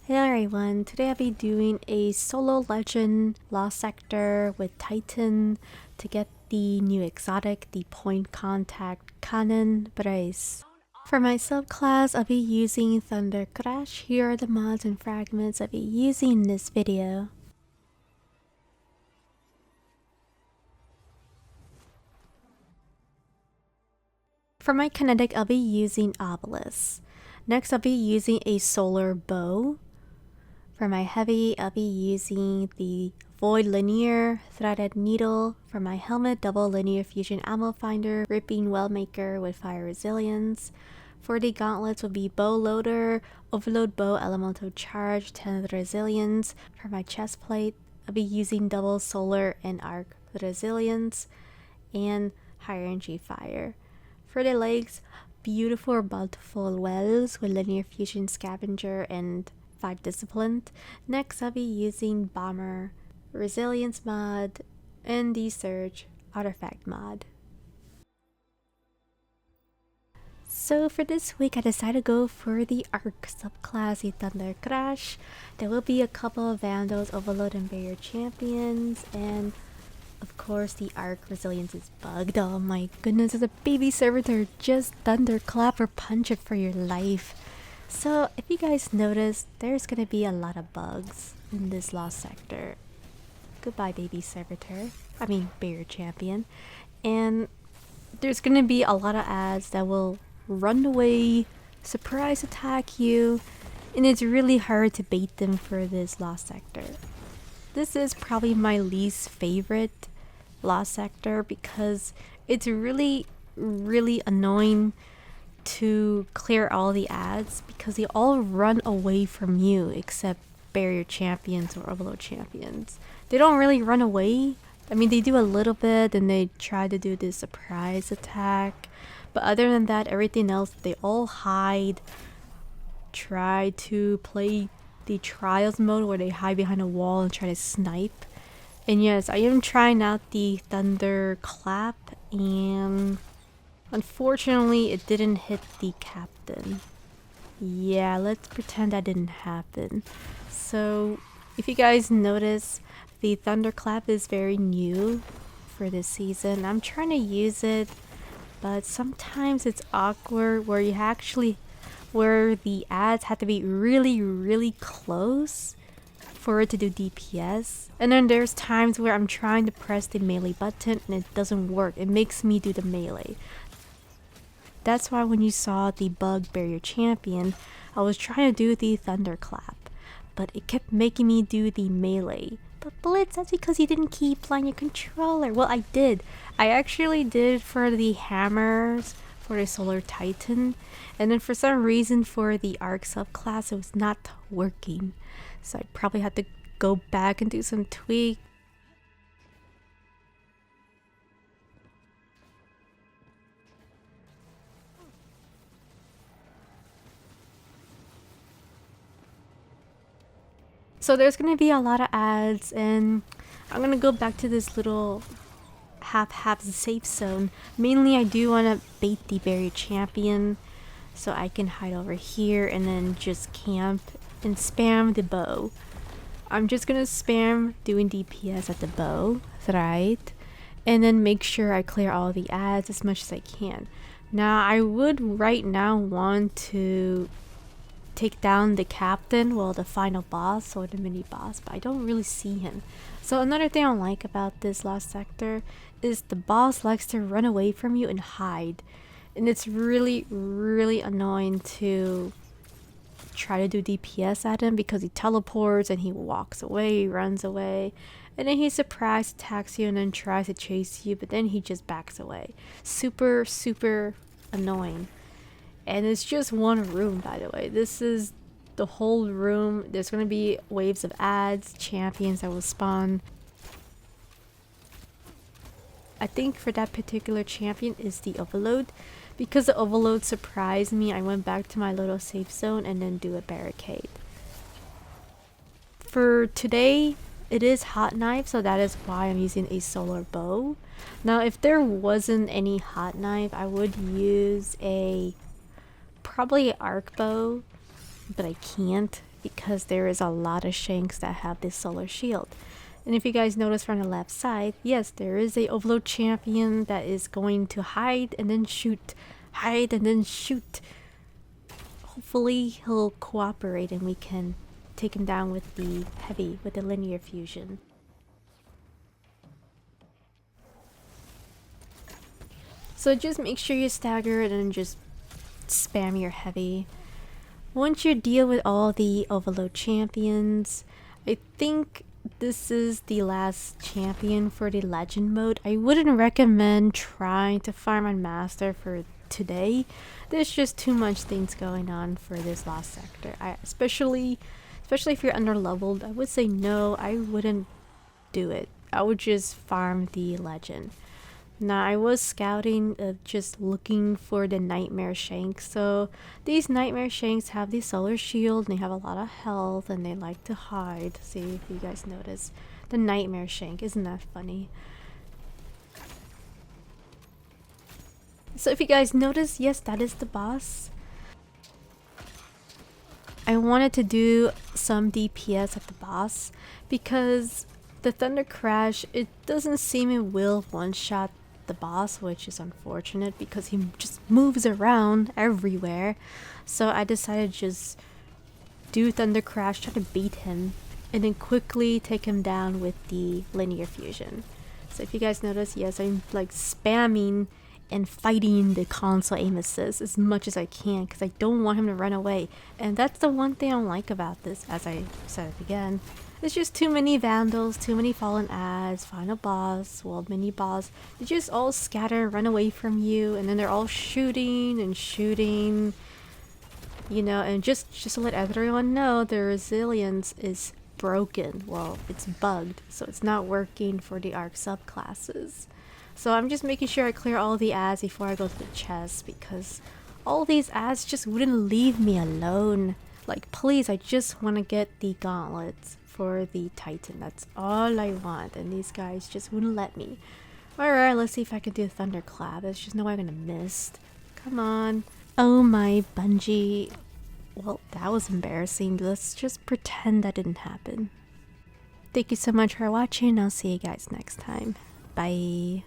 Hey everyone, today I'll be doing a solo legend lost sector with Titan to get the new exotic, the point contact cannon brace. For my subclass, I'll be using Thundercrash. Here are the mods and fragments I'll be using in this video. For my kinetic, I'll be using Obelisk. Next, I'll be using a solar bow. For my heavy, I'll be using the Void Linear Threaded Needle. For my helmet, double linear fusion ammo finder, ripping Wellmaker with fire resilience. For the gauntlets will be bow loader, overload bow elemental charge, 10 resilience. For my chest plate, I'll be using double solar and arc resilience and higher energy fire. For the legs, beautiful bountiful wells with linear fusion scavenger and 5 disciplined. Next, I'll be using bomber, resilience mod, and the surge artifact mod. So for this week, I decided to go for the arc subclass, the Thundercrash. There will be a couple of vandals, overload, and barrier champions, and of course the arc resilience is bugged. Oh my goodness, as a baby servitor, just Thunderclap or punch it for your life. So if you guys notice, there's gonna be a lot of bugs in this lost sector. Goodbye baby servitor, I mean barrier champion. And there's gonna be a lot of ads that will run away, surprise attack you, and it's really hard to bait them for this lost sector. This is probably my least favorite lost sector because it's really annoying to clear all the ads because they all run away from you except barrier champions or overload champions. They don't really run away. I mean, they do a little bit and they try to do this surprise attack, but other than that, everything else, they all hide, try to play the trials mode where they hide behind a wall and try to snipe. And yes, I am trying out the Thunderclap, and unfortunately it didn't hit the captain. Yeah, let's pretend that didn't happen. So if you guys notice, the Thunderclap is very new for this season. I'm trying to use it, but sometimes it's awkward where where the ads have to be really close for it to do DPS. And then there's times where I'm trying to press the melee button and it doesn't work. It makes me do the melee. That's why when you saw the bug barrier champion, I was trying to do the Thunderclap, but it kept making me do the melee. But Blitz, that's because you didn't keep playing your controller. Well, I did. I actually did for the hammers, for the Solar Titan, and then for some reason for the Arc subclass it was not working. So I probably had to go back and do some tweak. So there's gonna be a lot of ads, and I'm gonna go back to this little half safe zone. Mainly I do want to bait the barrier champion so I can hide over here and then just camp and spam the bow. I'm just gonna spam doing DPS at the bow, right? And then make sure I clear all the ads as much as I can. Now I would right now want to take down the captain, well, the final boss or the mini boss, but I don't really see him. So another thing I like about this lost sector is the boss likes to run away from you and hide, and it's really annoying to try to do DPS at him because he teleports and he walks away, he runs away, and then he surprise attacks you and then tries to chase you, but then he just backs away. Super annoying. And it's just one room, by the way. This is the whole room. There's going to be waves of ads, champions that will spawn. I think for that particular champion is the overload. Because the overload surprised me, I went back to my little safe zone and then do a barricade. For today, it is hot knife, so that is why I'm using a solar bow. Now, if there wasn't any hot knife, I would use probably an arc bow, but I can't because there is a lot of shanks that have this solar shield. And if you guys notice from the left side, yes, there is a overload champion that is going to hide and then shoot, hide and then shoot. Hopefully he'll cooperate and we can take him down with the heavy, with the linear fusion. So just make sure you stagger it and just spam your heavy. Once you deal with all the overload champions, I think this is the last champion for the legend mode. I wouldn't recommend trying to farm on master for today. There's just too much things going on for this last sector. Especially if you're under leveled, I would say no, I wouldn't do it. I would just farm the legend. Now I was scouting, just looking for the nightmare shanks. So these nightmare shanks have the solar shield and they have a lot of health and they like to hide. See if you guys notice the nightmare shank. Isn't that funny? So if you guys notice, yes, that is the boss. I wanted to do some DPS at the boss because the Thundercrash, it doesn't seem it will one-shot the boss, which is unfortunate because he just moves around everywhere. So I decided to just do Thundercrash, try to beat him, and then quickly take him down with the linear fusion. So if you guys notice, yes, I'm like spamming and fighting the console aim assist as much as I can because I don't want him to run away. And that's the one thing I don't like about this, as I said again. There's just too many vandals, too many fallen ads, final boss, world mini boss. They just all scatter, run away from you, and then they're all shooting and shooting. You know, and just to let everyone know, the resilience is broken. Well, it's bugged, so it's not working for the ARC subclasses. So I'm just making sure I clear all the ads before I go to the chest because all these ads just wouldn't leave me alone. Like, please, I just want to get the gauntlets for the Titan. That's all I want, and these guys just wouldn't let me. Alright, let's see if I can do Thunderclap. There's just no way I'm gonna miss. Come on. Oh my, Bungie. Well, that was embarrassing. Let's just pretend that didn't happen. Thank you so much for watching. I'll see you guys next time. Bye.